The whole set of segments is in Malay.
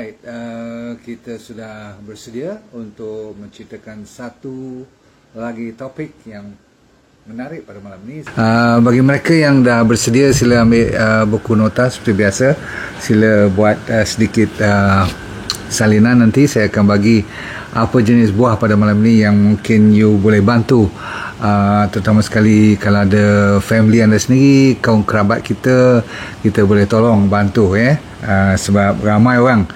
Alright, kita sudah bersedia untuk menceritakan satu lagi topik yang menarik pada malam ini. Bagi mereka yang dah bersedia, sila ambil buku nota seperti biasa. Sila buat sedikit salinan. Nanti saya akan bagi apa jenis buah pada malam ini yang mungkin you boleh bantu, terutama sekali kalau ada family anda sendiri, kaum kerabat kita boleh tolong bantu sebab ramai orang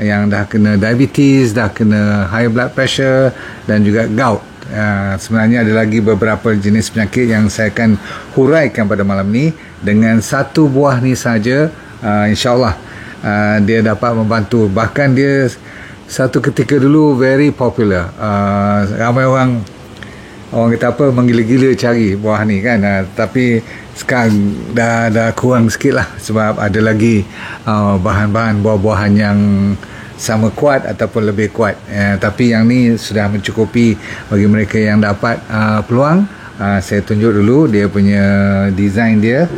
yang dah kena diabetes, dah kena high blood pressure dan juga gout. Sebenarnya ada lagi beberapa jenis penyakit yang saya akan huraikan pada malam ni. Dengan satu buah ni saja, insyaAllah dia dapat membantu. Bahkan dia satu ketika dulu very popular. Ramai orang kata apa, menggila-gila cari buah ni kan. Tapi sekarang dah kurang sikit lah, sebab ada lagi bahan-bahan buah-buahan yang sama kuat ataupun lebih kuat. Tapi yang ni sudah mencukupi bagi mereka yang dapat peluang. Saya tunjuk dulu dia punya design dia.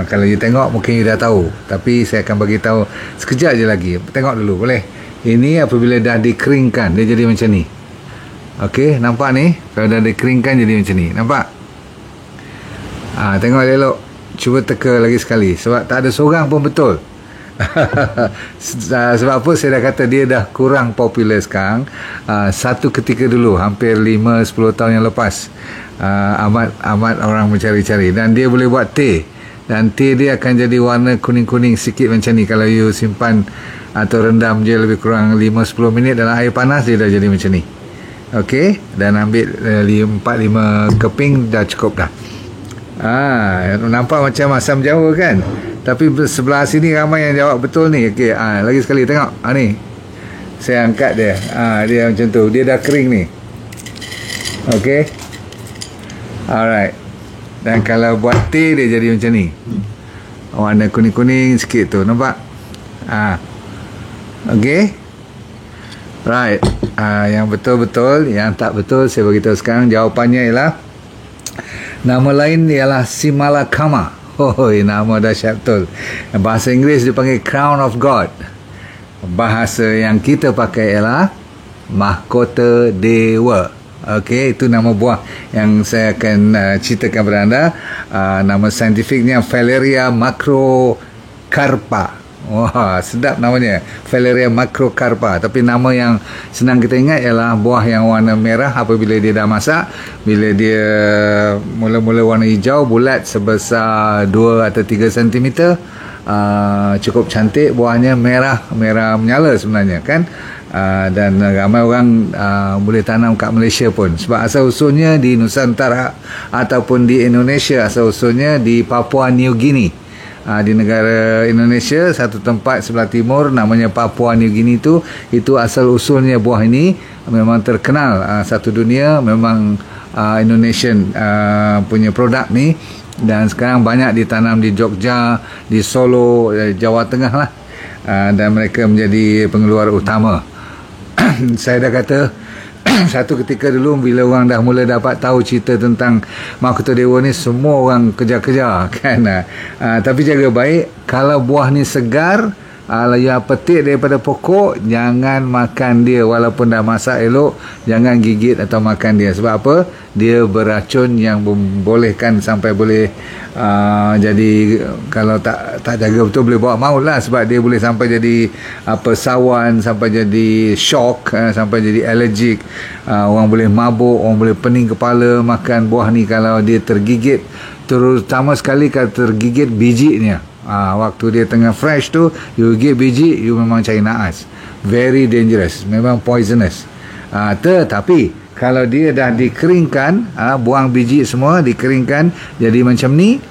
Kalau you tengok mungkin you dah tahu, tapi saya akan bagi tahu sekejap je lagi. Tengok dulu boleh. Ini apabila dah dikeringkan dia jadi macam ni. Okey, nampak ni? Kalau dah dikeringkan jadi macam ni. Nampak? Tengok elok. Cuba teka lagi sekali, sebab tak ada seorang pun betul. Sebab apa saya dah kata dia dah kurang popular sekarang. Satu ketika dulu, hampir 5-10 tahun yang lepas, amat orang mencari-cari. Dan dia boleh buat teh. Dan teh dia akan jadi warna kuning-kuning sikit macam ni. Kalau you simpan atau rendam je lebih kurang 5-10 minit dalam air panas, dia dah jadi macam ni. Okey, dan ambil 4-5 keping dah cukup dah. Nampak macam asam Jawa kan? Tapi sebelah sini ramai yang jawab betul ni. Okey, lagi sekali tengok. Ni. Saya angkat dia. Dia macam tu. Dia dah kering ni. Okey. Alright. Dan kalau buat teh dia jadi macam ni. Warna kuning-kuning sikit tu. Nampak? Okey. Right. Yang betul-betul, yang tak betul saya beritahu sekarang. Jawapannya ialah nama lain ialah Simalakama. Nama dahsyat betul. Bahasa Inggeris dia panggil Crown of God. Bahasa yang kita pakai ialah Mahkota Dewa. Okey, itu nama buah yang saya akan ceritakan kepada anda. Nama saintifiknya Valeria macrocarpa. Wah, sedap namanya, Valeria macrocarpa. Tapi nama yang senang kita ingat ialah buah yang warna merah apabila dia dah masak. Bila dia mula-mula warna hijau, bulat sebesar 2 atau 3 cm. Cukup cantik, buahnya merah menyala sebenarnya kan. Dan ramai orang boleh tanam kat Malaysia pun, sebab asal usulnya di Nusantara ataupun di Indonesia, asal usulnya di Papua New Guinea. Di negara Indonesia, satu tempat sebelah timur namanya Papua New Guinea itu asal usulnya buah ini memang terkenal satu dunia. Memang Indonesian punya produk ni, dan sekarang banyak ditanam di Jogja, di Solo, Jawa Tengah lah. Dan mereka menjadi pengeluar utama. Saya dah kata satu ketika dulu bila orang dah mula dapat tahu cerita tentang Mahkota Dewa ni, semua orang kejar-kejar kan. Tapi jaga baik, kalau buah ni segar, yang petik daripada pokok, jangan makan dia. Walaupun dah masak elok, jangan gigit atau makan dia. Sebab apa? Dia beracun yang membolehkan sampai boleh jadi, kalau tak jaga betul, boleh bawa maut lah. Sebab dia boleh sampai jadi sawan, sampai jadi shock, sampai jadi allergic. Orang boleh mabuk, orang boleh pening kepala makan buah ni kalau dia tergigit. Terutama sekali kalau tergigit bijinya. Waktu dia tengah fresh tu, you gigit biji, you memang cari naas. Very dangerous, memang poisonous. Tetapi kalau dia dah dikeringkan, buang biji semua, dikeringkan jadi macam ni,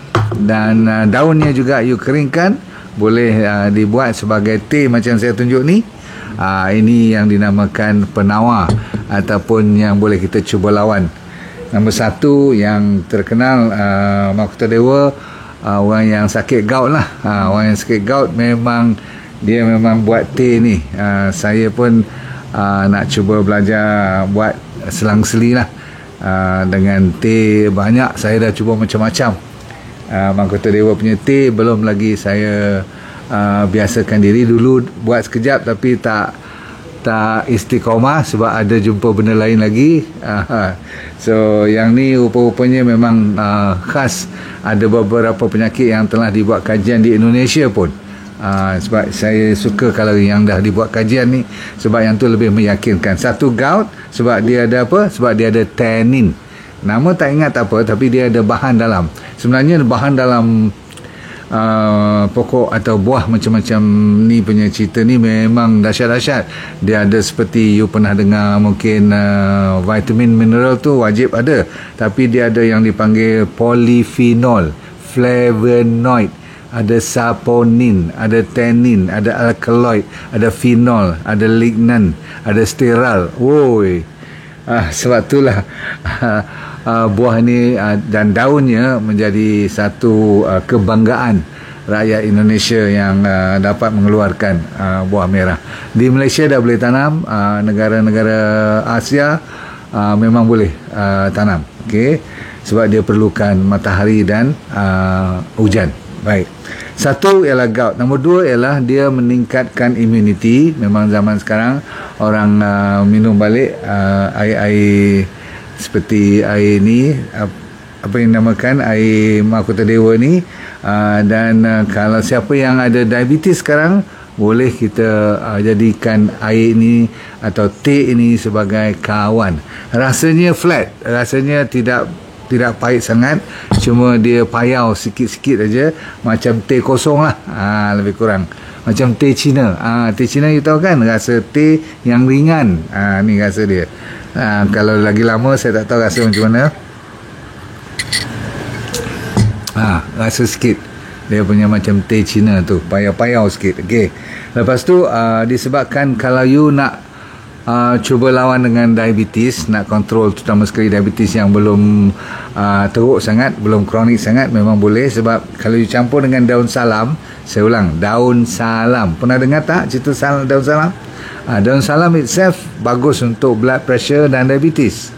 dan daunnya juga you keringkan, boleh dibuat sebagai teh macam saya tunjuk ni. Ini yang dinamakan penawar, ataupun yang boleh kita cuba lawan. Nombor satu yang terkenal, Mahkota Dewa, orang yang sakit gout lah. Orang yang sakit gout memang buat teh ni. Saya pun nak cuba belajar buat selang-seli lah. Dengan teh banyak, saya dah cuba macam-macam. Mahkota Dewa punya teh belum lagi saya biasakan diri dulu, buat sekejap tapi tak istiqomah sebab ada jumpa benda lain lagi. So yang ni rupa-rupanya memang khas. Ada beberapa penyakit yang telah dibuat kajian di Indonesia pun. Sebab saya suka kalau yang dah dibuat kajian ni, sebab yang tu lebih meyakinkan. Satu, gout, sebab dia ada apa? Sebab dia ada tannin. Nama tak ingat apa, tapi dia ada bahan dalam. Sebenarnya bahan dalam pokok atau buah macam-macam ni punya cerita ni memang dahsyat-dahsyat. Dia ada seperti you pernah dengar mungkin vitamin mineral tu wajib ada, tapi dia ada yang dipanggil polyphenol, flavonoid, ada saponin, ada tannin, ada alkaloid, ada phenol, ada lignan, ada steral. Woi, sebab itulah buah ni dan daunnya menjadi satu kebanggaan rakyat Indonesia yang dapat mengeluarkan buah merah. Di Malaysia dah boleh tanam, negara-negara Asia memang boleh tanam, okey, sebab dia perlukan matahari dan hujan. Baik. Satu ialah gout. Nombor dua ialah dia meningkatkan imuniti. Memang zaman sekarang orang minum balik air seperti air ni, apa yang dinamakan air mahkota dewa ni, dan kalau siapa yang ada diabetes sekarang, boleh kita jadikan air ini atau teh ini sebagai kawan. Rasanya flat, rasanya tidak pahit sangat, cuma dia payau sikit-sikit aja, macam teh kosong lah, lebih kurang macam teh Cina. Teh Cina you tahu kan, rasa teh yang ringan. Ni rasa dia. Kalau lagi lama saya tak tahu rasa macam mana. Rasa sikit dia punya macam teh Cina tu, payau-payau sikit. Okey. Lepas tu disebabkan kalau you nak cuba lawan dengan diabetes, nak kontrol terutama sekali diabetes yang belum teruk sangat, belum kronik sangat, memang boleh. Sebab kalau you campur dengan daun salam, saya ulang, daun salam, pernah dengar tak cerita daun salam? Daun salam itself bagus untuk blood pressure dan diabetes.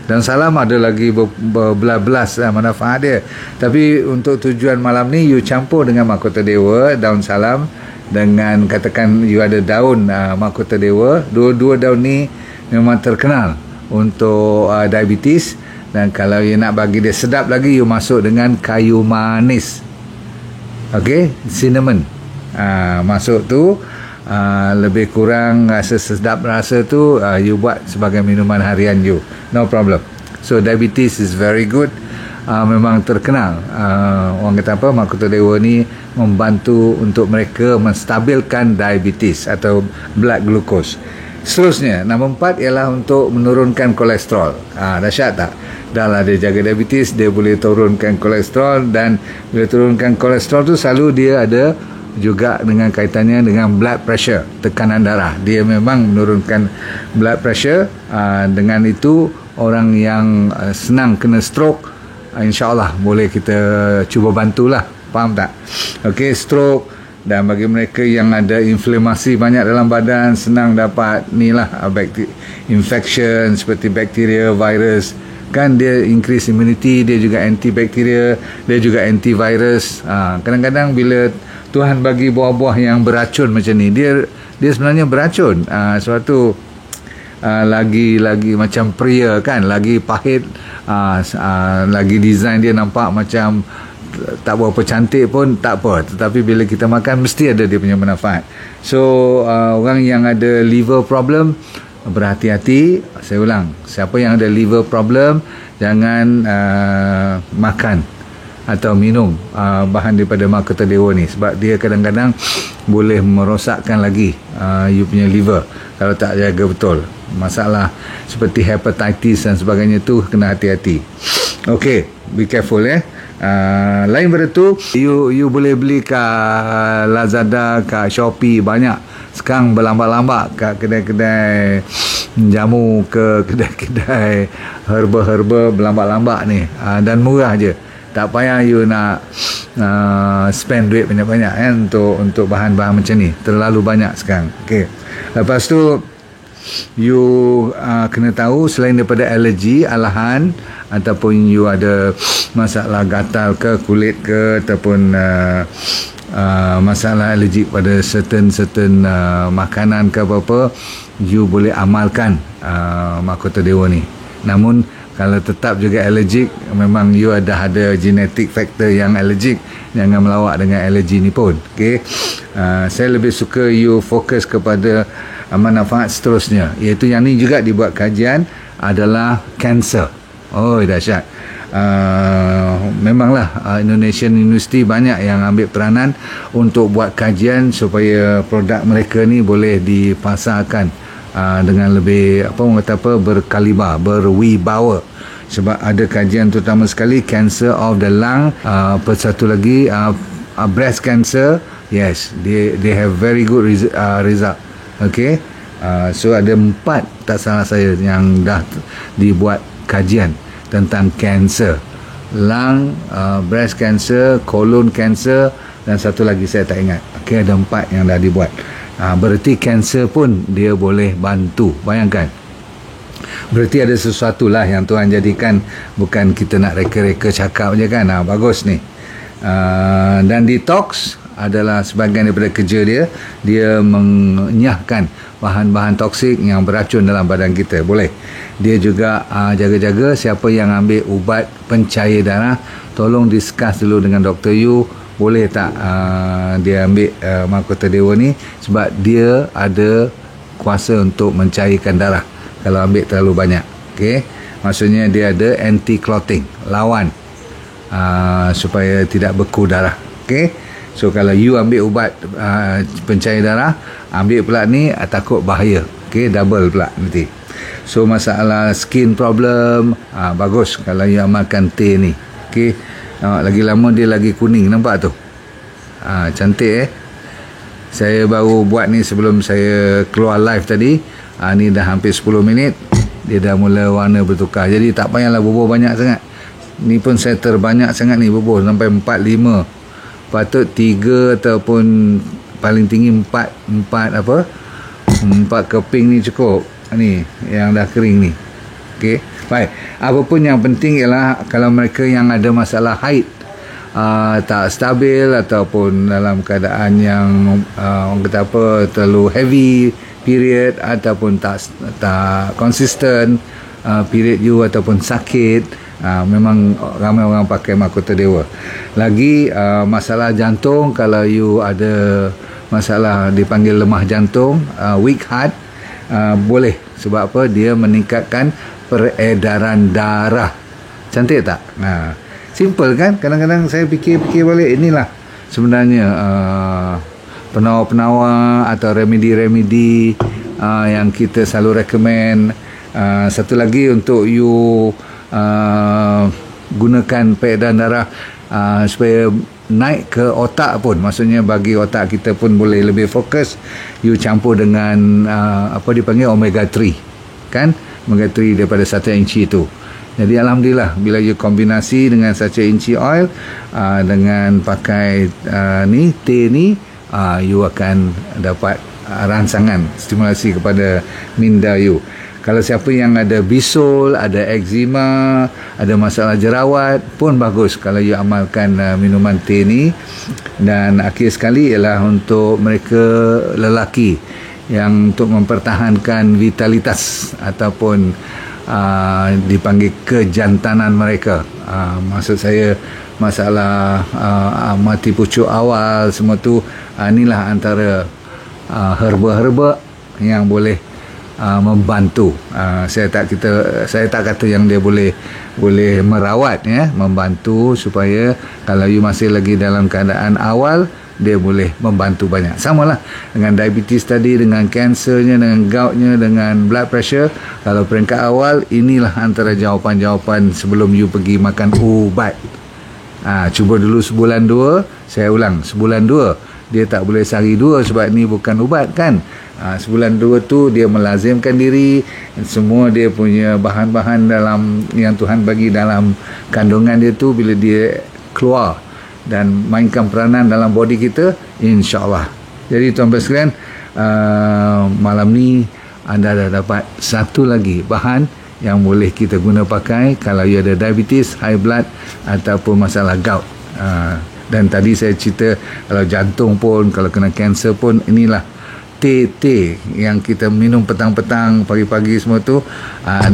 Daun salam ada lagi berbelas-belas manfaat dia, tapi untuk tujuan malam ni you campur dengan mahkota dewa, daun salam dengan katakan you ada daun mahkota dewa. Dua-dua daun ni memang terkenal untuk diabetes. Dan kalau you nak bagi dia sedap lagi, you masuk dengan kayu manis, okey, cinnamon, masuk tu, lebih kurang rasa sedap rasa tu, you buat sebagai minuman harian you, no problem. So diabetes is very good. Memang terkenal, orang kata apa, mahkota dewa ni membantu untuk mereka menstabilkan diabetes atau blood glucose. Seterusnya, nombor 4 ialah untuk menurunkan kolesterol. Dahsyat tak? Dah lah dia jaga diabetes, dia boleh turunkan kolesterol. Dan bila turunkan kolesterol tu selalu dia ada juga dengan kaitannya dengan blood pressure, tekanan darah. Dia memang menurunkan blood pressure. Dengan itu orang yang senang kena stroke, InsyaAllah boleh kita cuba bantulah. Faham tak? Okey, stroke, dan bagi mereka yang ada inflamasi banyak dalam badan, senang dapat ni lah, infection seperti bakteria, virus, kan dia increase immunity, dia juga antibakteria, dia juga antivirus. Kadang-kadang bila Tuhan bagi buah-buah yang beracun macam ni, dia sebenarnya beracun. Suatu lagi macam pria kan, lagi pahit, lagi design dia nampak macam tak berapa cantik pun tak apa, tetapi bila kita makan mesti ada dia punya manfaat. So orang yang ada liver problem, berhati-hati. Saya ulang, siapa yang ada liver problem, jangan makan atau minum bahan daripada mahkota dewa ni, sebab dia kadang-kadang boleh merosakkan lagi you punya liver kalau tak jaga betul. Masalah seperti hepatitis dan sebagainya tu kena hati-hati. Okay, be careful lain pada tu, you boleh beli kat Lazada, kat Shopee, banyak sekarang berlambak-lambak kat kedai-kedai jamu, ke kedai-kedai herba-herba, berlambak-lambak ni, dan murah je. Tak payah you nak spend duit banyak-banyak untuk bahan-bahan macam ni, terlalu banyak sekarang. Okay. Lepas tu you kena tahu, selain daripada alergi, alahan, ataupun you ada masalah gatal ke kulit ke, ataupun masalah allergic pada certain makanan ke apa-apa, you boleh amalkan mahkota dewa ni. Namun kalau tetap juga allergic, memang you ada genetic factor yang allergic, jangan melawak dengan allergi ni pun. Okay? Saya lebih suka you fokus kepada manfaat seterusnya, iaitu yang ni juga dibuat kajian adalah kanser. Oh, dahsyat. Memanglah Indonesian University banyak yang ambil peranan untuk buat kajian supaya produk mereka ni boleh dipasarkan dengan lebih berkaliber, berwibawa. Sebab ada kajian terutama sekali cancer of the lung, satu lagi breast cancer. Yes, they have very good result. Okay, so ada 4 tak salah saya yang dah dibuat kajian tentang cancer lung, breast cancer, colon cancer, dan satu lagi saya tak ingat. Okay, ada 4 yang dah dibuat. Berarti kanser pun dia boleh bantu. Bayangkan, berarti ada sesuatu lah yang Tuhan jadikan, bukan kita nak reka-reka cakap je kan. Bagus ni. Dan detox adalah sebahagian daripada kerja dia mengenyahkan bahan-bahan toksik yang beracun dalam badan kita. Boleh. Dia juga jaga-jaga siapa yang ambil ubat pencair darah, tolong discuss dulu dengan Dr. Yu, boleh tak dia ambil mahkota dewa ni, sebab dia ada kuasa untuk mencairkan darah kalau ambil terlalu banyak. Okay? Maksudnya dia ada anti-clotting, lawan supaya tidak beku darah. Okay? So kalau you ambil ubat pencair darah, ambil pula ni, takut bahaya. Okay? Double pula nanti. So masalah skin problem, bagus kalau you amalkan teh ni. Okay? Lagi lama dia lagi kuning, nampak tu? Cantik Saya baru buat ni sebelum saya keluar live tadi. Ni dah hampir 10 minit, dia dah mula warna bertukar. Jadi tak payahlah bubuh banyak sangat. Ni pun saya terbanyak sangat ni, bubuh sampai 4-5. Patut 3 ataupun paling tinggi 4 keping ni cukup. Ni yang dah kering ni. Okey, baik. Apapun yang penting ialah kalau mereka yang ada masalah haid, tak stabil ataupun dalam keadaan yang orang kata terlalu heavy period, ataupun tak konsisten period you, ataupun sakit, memang ramai orang pakai mahkota dewa. Lagi masalah jantung, kalau you ada masalah dipanggil lemah jantung, weak heart, boleh. Sebab apa? Dia meningkatkan peredaran darah. Cantik tak? Simple kan? Kadang-kadang saya fikir balik, inilah sebenarnya penawar-penawar atau remedi-remedi yang kita selalu recommend. Satu lagi, untuk you gunakan peredaran darah supaya naik ke otak pun, maksudnya bagi otak kita pun boleh lebih fokus, you campur dengan apa dipanggil omega 3 kan, omega 3 daripada 1 inci itu. Jadi alhamdulillah, bila you kombinasi dengan 1 inci oil dengan pakai teh ni, you akan dapat rangsangan stimulasi kepada minda you. Kalau siapa yang ada bisul, ada eczema, ada masalah jerawat pun bagus kalau you amalkan minuman teh ni. Dan akhir sekali ialah untuk mereka lelaki yang untuk mempertahankan vitalitas ataupun dipanggil kejantanan mereka. Maksud saya masalah mati pucuk awal semua tu, inilah antara herba-herba yang boleh membantu. Saya tak kata yang dia boleh merawat, membantu supaya kalau you masih lagi dalam keadaan awal, dia boleh membantu banyak. Samalah dengan diabetes tadi, dengan kansernya, dengan goutnya, dengan blood pressure. Kalau peringkat awal, inilah antara jawapan-jawapan sebelum you pergi makan ubat. Cuba dulu sebulan 2. Saya ulang, sebulan 2. Dia tak boleh sehari 2 sebab ni bukan ubat kan. Sebulan 2 tu dia melazimkan diri, semua dia punya bahan-bahan dalam yang Tuhan bagi dalam kandungan dia tu, bila dia keluar dan mainkan peranan dalam body kita, insya-Allah. Jadi tuan-tuan sekalian, malam ni anda dah dapat satu lagi bahan yang boleh kita guna pakai kalau you ada diabetes, high blood ataupun masalah gout. Dan tadi saya cerita kalau jantung pun, kalau kena kanser pun, inilah teh yang kita minum petang-petang, pagi-pagi semua tu,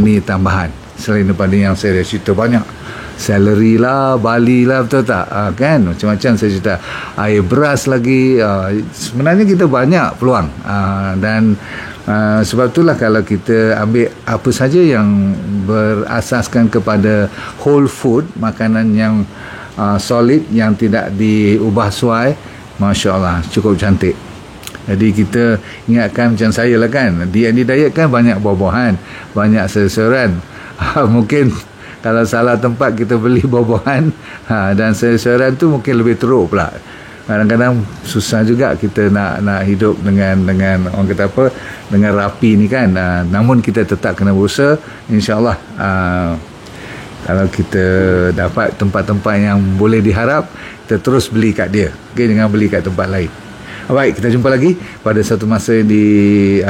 ni tambahan. Selain daripada yang saya dah cerita banyak, celery lah, bali lah, betul tak? Kan macam-macam saya cerita, air beras lagi. Sebenarnya kita banyak peluang, dan sebab itulah kalau kita ambil apa saja yang berasaskan kepada whole food, makanan yang solid, yang tidak diubah suai, Masya Allah, cukup cantik. Jadi kita ingatkan macam saya lah kan, D&D diet kan banyak buah-buahan, banyak sayur-sayuran. Mungkin kalau salah tempat kita beli buah-buahan dan sayur-sayuran tu mungkin lebih teruk pula. Kadang-kadang susah juga kita nak hidup dengan orang kata apa, dengan rapi ni kan. Namun kita tetap kena berusaha, insya-Allah. Kalau kita dapat tempat-tempat yang boleh diharap, kita terus beli kat dia, okay? Jangan beli kat tempat lain. Baik, kita jumpa lagi pada satu masa di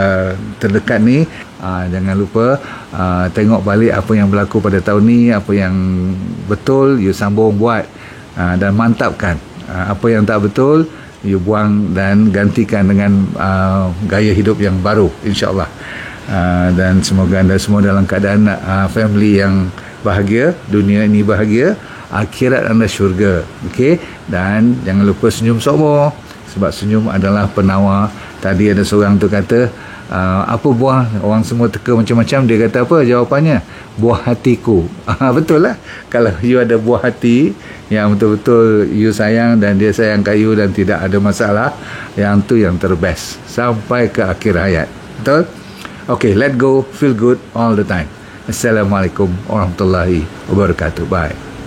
terdekat ni. Jangan lupa tengok balik apa yang berlaku pada tahun ni, apa yang betul you sambung buat, dan mantapkan. Apa yang tak betul you buang dan gantikan dengan gaya hidup yang baru, insya-Allah. Dan semoga anda semua dalam keadaan family yang bahagia, dunia ini bahagia, akhirat anda syurga. Okey, dan jangan lupa senyum semua, sebab senyum adalah penawar. Tadi ada seorang tu kata, apa buah, orang semua teka macam-macam, dia kata apa jawapannya? Buah hatiku. Betul lah, kalau you ada buah hati yang betul-betul you sayang dan dia sayang kat you dan tidak ada masalah, yang tu yang terbest sampai ke akhir hayat. Betul? Okay, let go, feel good all the time. Assalamualaikum warahmatullahi wabarakatuh. Bye.